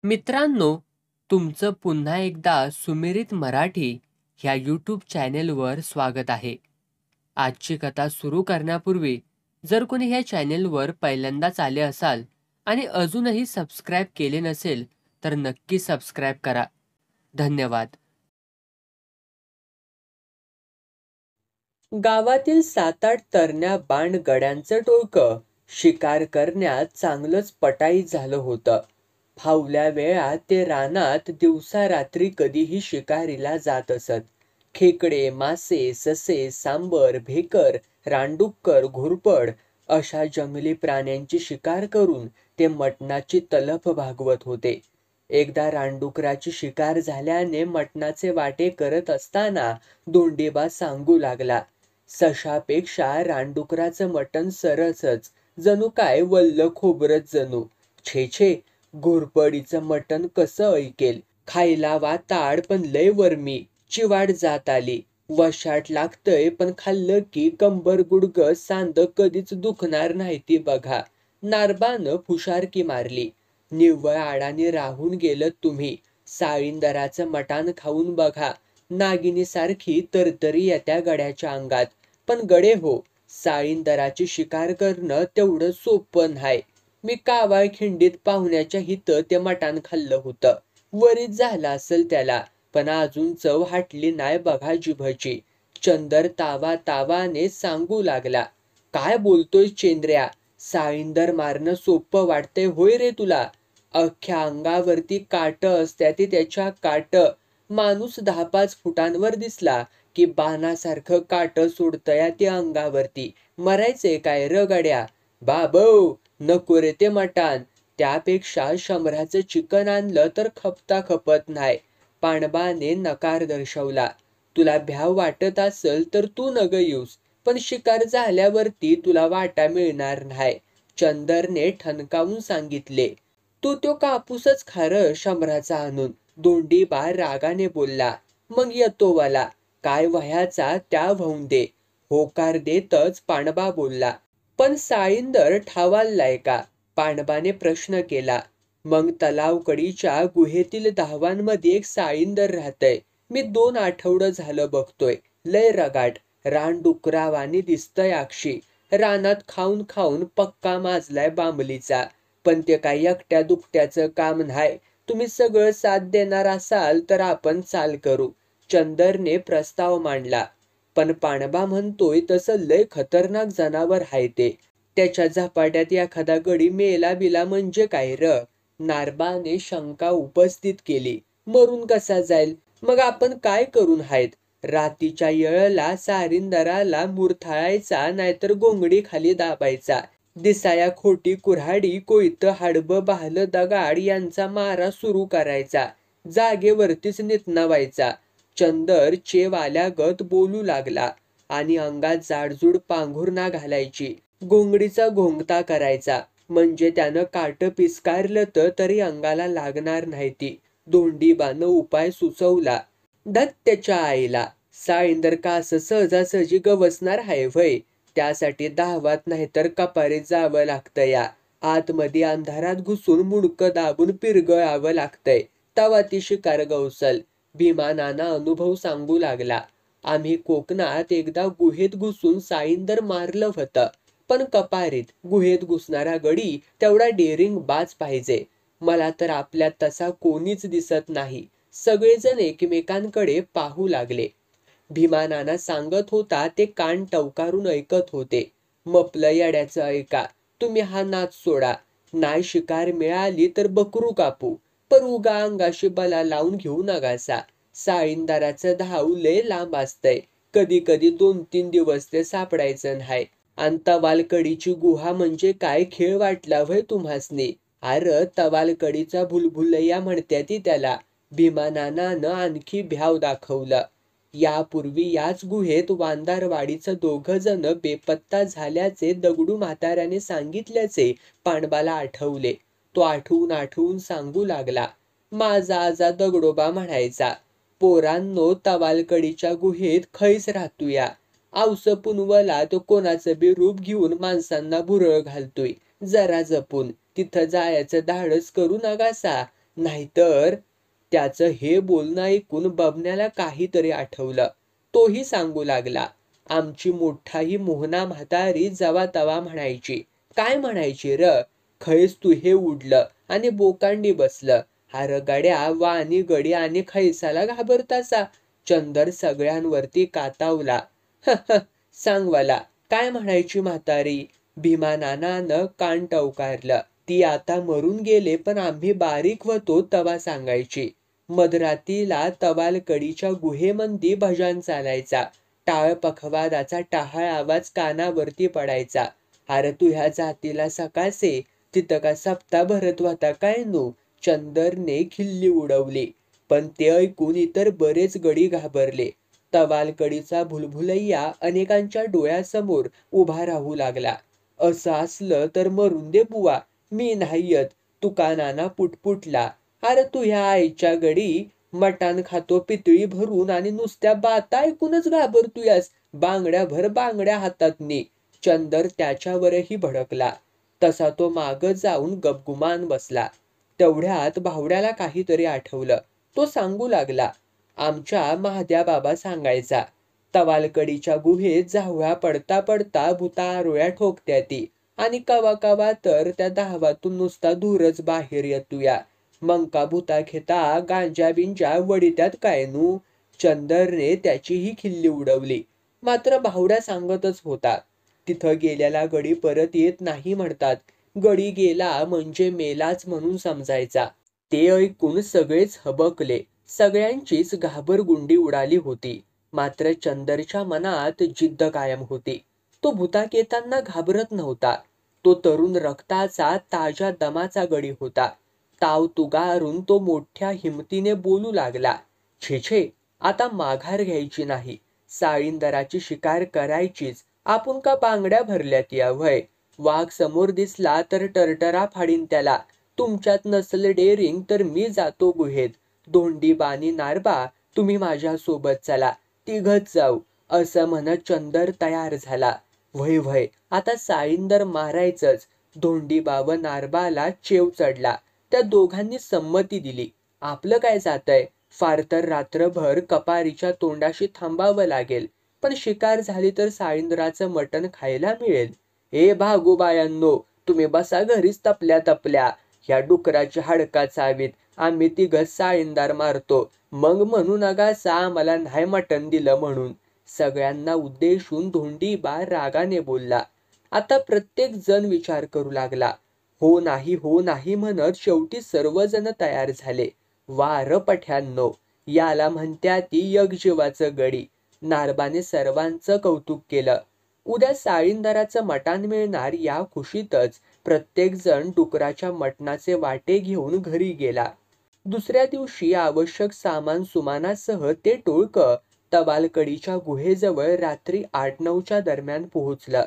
मित्रांनो, तुमचं पुन्हा एकदा सुमिरित मराठी ह्या यूट्यूब चॅनेलवर स्वागत आहे. आजची कथा सुरू करण्यापूर्वी जर कोणी ह्या चॅनेलवर पहिल्यांदाच आले असाल आणि अजूनही सबस्क्राईब केले नसेल तर नक्की सबस्क्राईब करा. धन्यवाद. गावातील 7-8 तरण्या बांडगड्यांचं टोळकं शिकार करण्यात चांगलंच पटाईत झालं होतं. फावल्या वेळात ते रानात दिवसा रात्री कधीही शिकारीला जात असत. खेकडे, मासे, ससे, सांबर, भेकर, रानडुक्कर, घोरपड अशा जंगली प्राण्यांची शिकार करून ते मटणाची तलफ भागवत होते. एकदा रानडुकराची शिकार झाल्याने मटणाचे वाटे करत असताना धोंडीबा सांगू लागला, सशापेक्षा रानडुकराचं मटण सरसच, जणू काय वल्ल खोबरच जणू. छे छे, घोरपडीचं मटण कसं ऐकेल, खायला वाताड पण लय वर्मी, चिवाड जात आली. वशाट लागतंय पण खाल्लं की कंबर गुडघं सांध कधीच दुखणार नाही ती बघा. नारबानं फुशारकी मारली. निव्वळ आडाने राहून गेलं तुम्ही. साळींदराचं मटाण खाऊन बघा. नागिनीसारखी तरतरी येत्या गड्याच्या अंगात. पण गडे हो, साळींदराची शिकार करणं तेवढं सोपं नाही. मी कावाळ खिंडीत पाहुण्याच्या हितं ते मटाण खाल्लं होतं. वरीच झालं असेल त्याला, पण अजून चव हटली नाही बघा जिभची. चंदर तावाने सांगू लागला, काय बोलतोय चेंद्र्या, साळींदर मारणं सोपं वाटतंय होय रे तुला? अख्ख्या अंगावरती काट असत्याती त्याच्या काट. माणूस 10-5 फुटांवर दिसला की बाणासारखं काट सोडतया ते अंगावरती. मरायचंय काय र गड्या? बाबो, नको रे ते मटाण. त्यापेक्षा शंभराचं चिकन आणलं तर खपता खपत नाही. पांडबाने नकार दर्शवला. तुला भ्याव वाटत असल तर तू नग येऊस, पण शिकार झाल्यावरती तुला वाटा मिळणार नाही, चंदरने ठणकावून सांगितले. तू तो कापूसच खार शंभराचा आणून, धोंडीबा रागाने बोलला. मग येतो वाला, काय वह्याचा त्या वाहून दे. होकार देतच पांडबा बोलला. पण साळींदर ठावाललाय का? पांडबाने प्रश्न केला. मग तलावकडीच्या गुहेतील धावांमध्ये एक साळींदर राहतय. मी 2 आठवडं झालं बघतोय. लय रगाट, रानडुकरावानी दिसतय अक्षी. रानात खाऊन खाऊन पक्का माजलाय बांबलीचा. पण ते काय एकट्या दुकट्याचं काम नाही. तुम्ही सगळं साथ देणार असाल तर आपण चाल करू. चंदरने प्रस्ताव मांडला. पण पांडबा म्हणतोय तसं लय खतरनाक जनावर आहे ते. त्याच्या झपाट्यात एखादा गडी मेला बिला म्हणजे काय र? नारबाने शंका उपस्थित केली. मरून कसा जाईल? मग आपण काय करून हायत? रातीच्या येळला सारिंदराला मुरथाळायचा नाहीतर गोंगडी खाली दाबायचा. दिसाया खोटी कुऱ्हाडी, कोयतं, हाडबं, बाहलं, दगाड यांचा मारा सुरू करायचा. जागेवरतीच नितनावायचा. चंदर चेवाल्यागत बोलू लागला आणि अंगात जाडजूड पांघुरणा घालायची. गोंगडीचा घोंगता करायचा, म्हणजे त्यानं काट पिस्कारलं तरी अंगाला लागणार नाही ती. धोंडीबानं उपाय सुचवला. धत्त्याच्या आईला, साळींदर का असं सहजासहजी गवसणार आहे व्हय? त्यासाठी दावात नाही तर कपारीत जावं लागतं या. आतमध्ये अंधारात घुसून मुडकं दाबून पिरगळावं लागतंय, तवा ती शिकार गवसल. भीमानाना अनुभव सांगू लागला. आम्ही कोकणात एकदा गुहेत घुसून साळींदर मारलं होतं. पण कपारीत, गुहेत घुसणारा गडी तेवढा डेअरिंग बाज पाहिजे. मला तर आपल्यात तसा कोणीच दिसत नाही. सगळेजण एकमेकांकडे पाहू लागले. भीमानाना सांगत होता ते कान टवकारून ऐकत होते. मपलं येड्याचं ऐका, तुम्ही हा नाच सोडा. नाही शिकार मिळाली तर बकरू कापू, पण उगा अंगाशी बला लावून घेऊ नगासा. साळींदराचं धाव लय लांब असतंय. कधी कधी 2-3 दिवस ते सापडायचं नाही. आणि तवालकडीची गुहा म्हणजे काय खेळ वाटला व्हय तुम्हासनी? अर तवालकडीचा भुलभुलैया म्हणत्याती त्याला. भीमानानानं आणखी भ्याव दाखवलं. यापूर्वी याच गुहेत वांदारवाडीचं 2 जण बेपत्ता झाल्याचे दगडू म्हाताऱ्याने सांगितल्याचे पांडबाला आठवले. तो आठवून सांगू लागला. माझा आजा दगडोबा म्हणायचा, पोरांनो तवालकडीच्या गुहेत खैस राहतूया. औस पुनवला तो कोणाचं बी रूप घेऊन माणसांना भुरळ घालतोय. जरा जपून, तिथं जायचं धाडस करू नकासा. नाहीतर त्याचं हे बोलणं ऐकून बबन्याला काहीतरी आठवलं. तोही सांगू लागला. आमची मोठाही मोहना म्हातारी जवा तवा म्हणायची. काय म्हणायची र? खैस तू हे उडलं आणि बोकांडी बसलं. हार गड्या वाणी गडी आणि खैसाला घाबरतासा. चंदर सगळ्यांवरती कातावला. सांगवाला काय म्हणायची म्हातारी? भीमानानानं कान टवकारलं. ती आता मरून गेले पण आम्ही बारीक होतो तवा सांगायची. मधरातीला तवालकडीच्या गुहेमंदी भजन चालायचा. टाळ पखवादाचा टहाळ आवाज कानावरती पडायचा. अरे तुझ्या जातीला सकासे तिथं का सप्ता भरत होता काय नो? चंदरने खिल्ली उडवली. पण ते ऐकून इतर बरेच गडी घाबरले. तवालकडीचा भुलभुलैया अनेकांच्या डोळ्यासमोर उभा राहू लागला. असं असलं तर मरून दे बुवा, मी नाही येत. तुकानाना पुटपुटला. अरे तू ह्या आईच्या गडी मटान खातो पितळी भरून आणि नुसत्या बाता ऐकूनच घाबरतोयस. बांगड्या बांगड्या हातात ने. चंदर त्याच्यावरही भडकला. तसा तो माग जाऊन गपगुमान बसला. तेवढ्यात भावड्याला काहीतरी आठवलं. तो सांगू लागला. आमच्या महाद्या बाबा सांगायचा. तवालकडीच्या गुहेत जावया पडता पडता भूता आरोळ्या ठोकत्या ती. आणि कवा कवा तर त्या धावातून नुसता धूरच बाहेर येतोया. मंका भूता घेता गांजा बिंजा वडित्यात काय नू? चंदरने त्याचीही खिल्ली उडवली. मात्र भावड्या सांगतच होता. तिथं गेलेला गडी परत येत नाही म्हणतात. गडी गेला म्हणजे मेलाच म्हणून समजायचा. ते ऐकून सगळेच हबकले. सगळ्यांचीच घाबरगुंडी उडाली होती. मात्र चंदरच्या मनात जिद्द कायम होती. तो भुताक येताना घाबरत नव्हता. तो तरुण रक्ताचा ताज्या दमाचा गडी होता. ताव तुगारून तो मोठ्या हिमतीने बोलू लागला. छे छे, आता माघार घ्यायची नाही. साळींदराची शिकार करायचीच. आपण का बांगड्या भरल्यात या व्हय? वाघ समोर दिसला तर टरटरा फाडीन त्याला. तुमच्यात नसल डेरिंग तर मी जातो गुहेत. धोंडी बानी नारबा तुम्ही माझ्या सोबत चला. तिघच जाऊ. असं म्हणत चंदर तयार झाला. व्हय व्हय, आता साळींदर मारायचंच. धोंडीबा व नारबाला चेव चढला. त्या दोघांनी संमती दिली. आपलं काय जातंय? फार तर रात्रभर कपारीच्या तोंडाशी थांबावं लागेल. पण शिकार झाली तर साळींदराचं मटण खायला मिळेल. ए भागोबायांनो, तुम्ही बसा घरीच तपल्या तपल्या. ह्या डुकराची हाडका चावीत. आम्ही तिघच साळींदार मारतो. मग म्हणू नका आम्हाला नाही मटण दिलं म्हणून. सगळ्यांना उद्देशून धोंडीबा रागाने बोलला. आता प्रत्येक जण विचार करू लागला. हो नाही म्हणत शेवटी सर्वजण तयार झाले. वार पठ्यांनो, याला म्हणत्या ती यगजीवाचं गडी. नारबाने सर्वांचं कौतुक केलं. उद्या साळींदराचं मटान मिळणार या खुशीतच प्रत्येक जण डुकराच्या मटणाचे वाटे घेऊन घरी गेला. दुसऱ्या दिवशी आवश्यक सामान सुमानासह ते टोळकं तवालकडीच्या गुहेजवळ रात्री 8-9च्या दरम्यान पोहोचलं.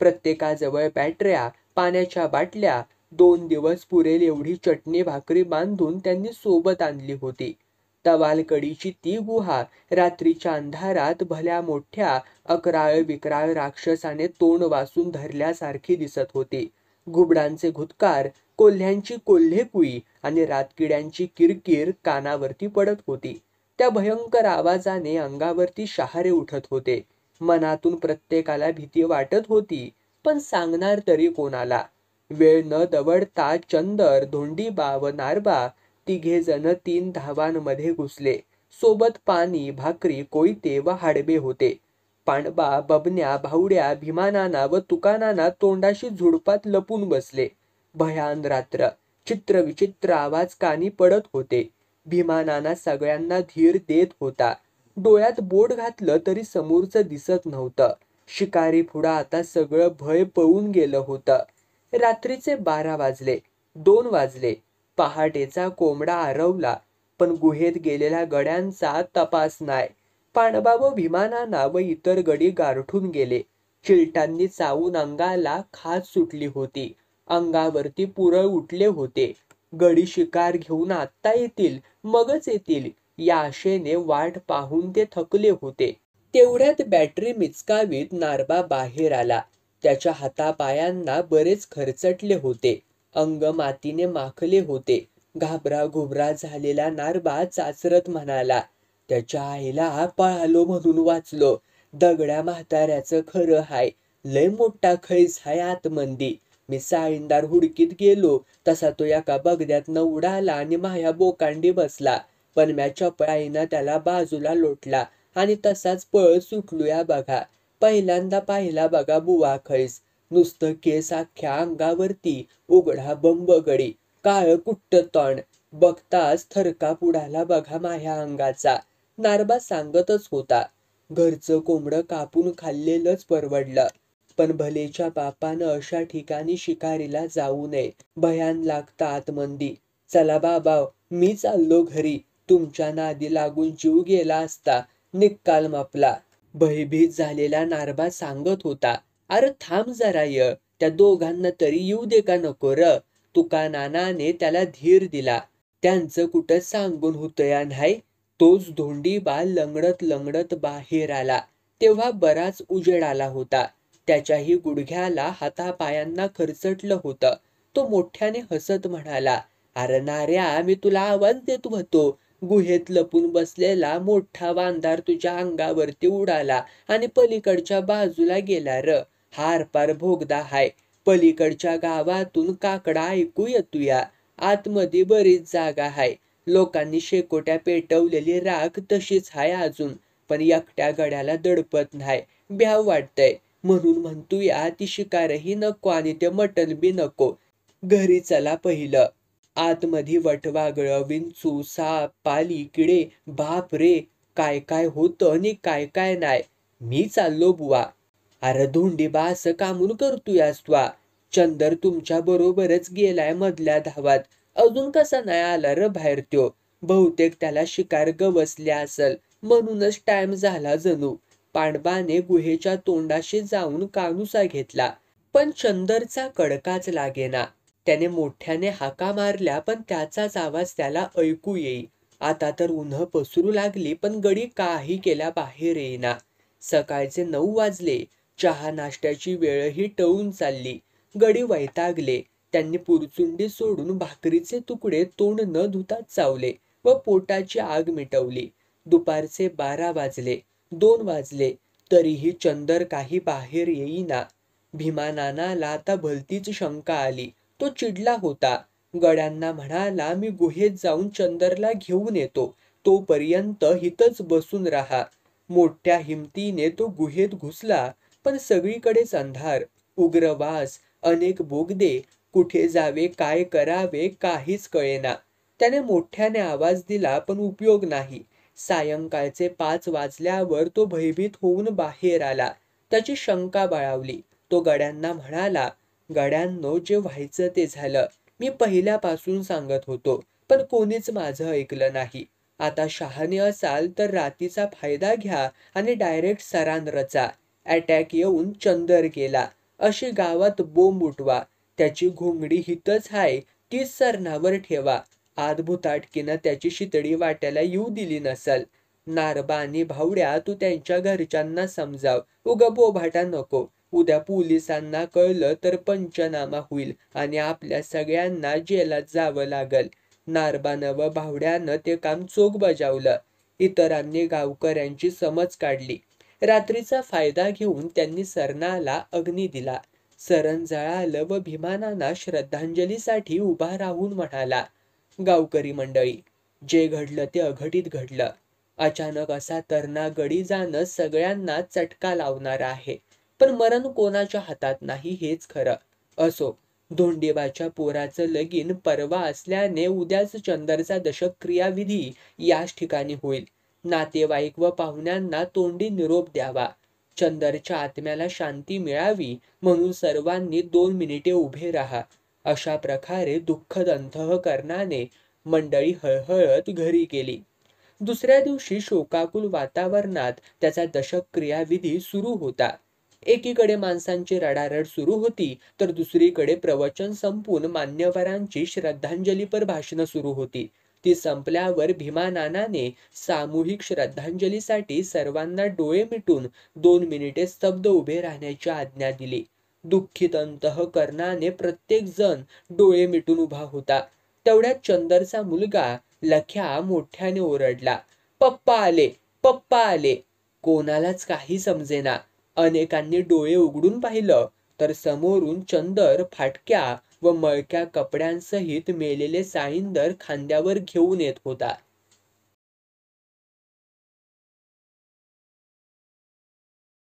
प्रत्येकाजवळ बॅटऱ्या, पाण्याच्या बाटल्या, 2 दिवस पुरेल एवढी चटणी भाकरी बांधून त्यांनी सोबत आणली होती. तवालकडीची ती गुहा रात्रीच्या अंधारात भल्या मोठ्या अकराळ विक्राळ राक्षसाने तोंड वासून धरल्यासारखी दिसत होती. घुबडांचे घुतकार, कोल्ह्यांची कोल्हेकुई आणि रातकिड्यांची किरकिर कानावरती पडत होती. त्या भयंकर आवाजाने अंगावरती शहारे उठत होते. मनातून प्रत्येकाला भीती वाटत होती. पण सांगणार तरी कोणाला? वेळ न दवडता चंदर, धोंडीबा व नारबा तिघे जण 3 धावांमध्ये घुसले. सोबत पाणी, भाकरी, कोयते व हाडबे होते. पांडबा, बबन्या, भावड्या, भीमानाना व तुकानाना तोंडाशी झुडपात लपून बसले. भयान रात्र. चित्रविचित्र आवाज कानी पडत होते. भीमानाना सगळ्यांना धीर देत होता. डोळ्यात बोट घातलं तरी समोरचं दिसत नव्हतं. शिकारी पुढं आता सगळं भय पळून गेलं होतं. रात्रीचे 12 वाजले, 2 वाजले. पहाटेचा कोंबडा आरवला. पण गुहेत गेलेल्या गड्यांचा तपास नाही. पांडबा व भीमानाना व इतर गडी गारठून गेले. चिलटांनी चावून अंगाला खाज सुटली होती. अंगावरती पुरळ उठले होते. गडी शिकार घेऊन आत्ता येतील, मगच येतील या आशेने वाट पाहून ते थकले होते. तेवढ्यात बॅटरी मिचकावीत नारबा बाहेर आला. त्याच्या हातापायांना बरेच खरचटले होते. अंग मातीने माखले होते. घाबरा घुबरा झालेला नारबा चाचरत म्हणाला, त्याच्या आईला पळालो म्हणून वाचलो. दगड्या म्हाताऱ्याचं खरं हाय. लय मोठा खैस हाय आतमंदी. मी साळींदार हुडकीत गेलो तसा तो एका बगद्यातनं उडाला आणि माझ्या बोकांडी बसला. पण म्या चपळाईनं त्याला बाजूला लोटला आणि तसाच पळत सुटलूया बघा. पहिल्यांदा पाहिला बघा बुवा खैस. नुसतं केस अख्ख्या अंगावरती, उघडा बंबगडी, काळं कुट्ट तोंड. बघताच थरकाप उडाला बघा माझ्या अंगाचा. नारबा सांगतच होता, घरचं कोंबडं कापून खाल्लेलंच परवडलं. पण भलेच्या बापानं अशा ठिकाणी शिकारीला जाऊ नये. भयान लागतं आतमंदी. चला बाबाव, मी चाललो घरी. तुमच्या नादी लागून जीव गेला असता. निकाल मापला. भयभीत झालेला नारबा सांगत होता, अरे थांब जरा य. त्या दोघांना तरी येऊ दे का नको र. तुकानानाने त्याला धीर दिला. त्यांचं कुठं सांगून होतं या नाही. तोच धोंडीबा लंगडत लंगडत बाहेर आला. तेव्हा बराच उजेड आला होता. त्याच्याही गुडघ्याला हातापायांना खरचटलं होतं. तो मोठ्याने हसत म्हणाला, अरे नाऱ्या, मी तुला आवाज देत होतो. गुहेत लपून बसलेला मोठा वांदार तुझ्या अंगावरती उडाला आणि पलीकडच्या बाजूला गेला र. हारपार भोगदा हाय. पलीकडच्या गावातून काकडा ऐकू येतूया. आतमध्ये बरीच जागा हाय. लोकांनी शेकोट्या पेटवलेली राख तशीच हाय अजून. पण एकट्या गड्याला दडपत नाही. भ्याव वाटतंय. म्हणून म्हणतूया ती शिकारही नको आणि ते मटण बी नको. घरी चला पहिलं. आतमध्ये वटवागळं, विंचू, साप, पाली, किडे, बाप रे, काय काय होतं आणि काय काय नाही. मी चाललो बुवा. अरे धोंडीबा, असं कामून करतोयास त्वा. चंदर तुमच्या बरोबरच गेलाय मधल्या धावात. अजून कसा नाही आला र बाहेर त्यो. बहुतेक त्याला शिकार गवसल्या असल, म्हणूनच टाइम झाला जणू. पांडवाने गुहेच्या तोंडाशी जाऊन कानुसा घेतला, पण चंदरचा कडकाच लागेना. त्याने मोठ्याने हाका मारल्या, पण त्याचाच आवाज त्याला ऐकू येई. आता तर उन्ह पसरू लागली, पण गडी काही केल्या बाहेर येईना. सकाळचे 9 वाजले. चहा नाश्त्याची वेळही टळून चालली. गडी वैतागले. त्यांनी पुरचुंडी सोडून भाकरीचे तुकडे तोंड न धुताच चावले व पोटाची आग मिटवली. दुपारचे 12 वाजले, 2 वाजले, तरीही चंदर काही बाहेर येईना. भीमानानाला आता भलतीच शंका आली. तो चिडला होता. गड्यांना म्हणाला, मी गुहेत जाऊन चंदरला घेऊन येतो. तोपर्यंत हितच बसून राहा. मोठ्या हिमतीने तो गुहेत घुसला, पण सगळीकडेच अंधार, उग्र वास, अनेक बोगदे. कुठे जावे, काय करावे काहीच कळेना. त्याने मोठ्याने आवाज दिला, पण उपयोग नाही. सायंकाळचे 5 वाजल्यावर तो भयभीत होऊन बाहेर आला. त्याची शंका बळावली. तो गड्यांना म्हणाला, गड्यांनो, जे व्हायचं ते झालं. मी पहिल्यापासून सांगत होतो, पण कोणीच माझं ऐकलं नाही. आता शहाणे असाल तर रातीचा फायदा घ्या आणि डायरेक्ट सरान रचा. अटॅक येऊन चंदर गेला अशी गावात बोंब उठवा. त्याची घोंगडी हितच हाय, तीच सरणावर ठेवा. आदभुताटकीनं त्याची शितडी वाट्याला येऊ दिली नसल. नारबा आणि भावड्या, तू त्यांच्या घरच्यांना समजाव. उगा बोभाटा नको. उद्या पोलिसांना कळलं तर पंचनामा होईल आणि आपल्या सगळ्यांना जेलात जावं लागल. नारबानं व भावड्यानं ते काम चोख बजावलं. इतरांनी गावकऱ्यांची समज काढली. रात्रीचा फायदा घेऊन त्यांनी सरणाला अग्नी दिला. सरण जळालं व भीमानाना श्रद्धांजलीसाठी उभा राहून म्हणाला, गावकरी मंडळी, जे घडलं ते अघटित घडलं. अचानक असा तरणा गडी जाणं सगळ्यांना चटका लावणार आहे. पण मरण कोणाच्या हातात नाही हेच खरं. असो, धोंडीबाच्या पोराचं लगीन परवा असल्याने उद्याच चंदरचा दशक्रियाविधी याच ठिकाणी होईल. नातेवाईक व पाहुण्यांना तोंडी निरोप द्यावा. चंदरच्या आत्म्याला शांती मिळावी म्हणून सर्वांनी 2 मिनिटे उभे राहा. अशा प्रकारे दुःखद अंतःकरणाने मंडळी हळहळत घरी गेली. दुसऱ्या दिवशी शोकाकुल वातावरणात त्याचा दशक्रियाविधी सुरू होता. एकीकडे माणसांची रडारड सुरू होती, तर दुसरीकडे प्रवचन संपून मान्यवरांची श्रद्धांजलीपर भाषणं सुरू होती. ती संपल्यावर भीमानानाने सामूहिक श्रद्धांजलीसाठी सर्वांना डोळे मिटून 2 मिनिटे स्तब्ध उभे राहण्याची आज्ञा दिली. दुःखित अंतःकरणाने प्रत्येक जण डोळे मिटून उभा होता. तेवढ्यात चंदरचा मुलगा लख्या मोठ्याने ओरडला, पप्पा आले, पप्पा आले. कोणालाच काही समजेना. अनेकांनी डोळे उघडून पाहिलं तर समोरून चंदर फाटक्या व मळक्या कपड्यांसहित मेलेले साळींदर खांद्यावर घेऊन येत होता.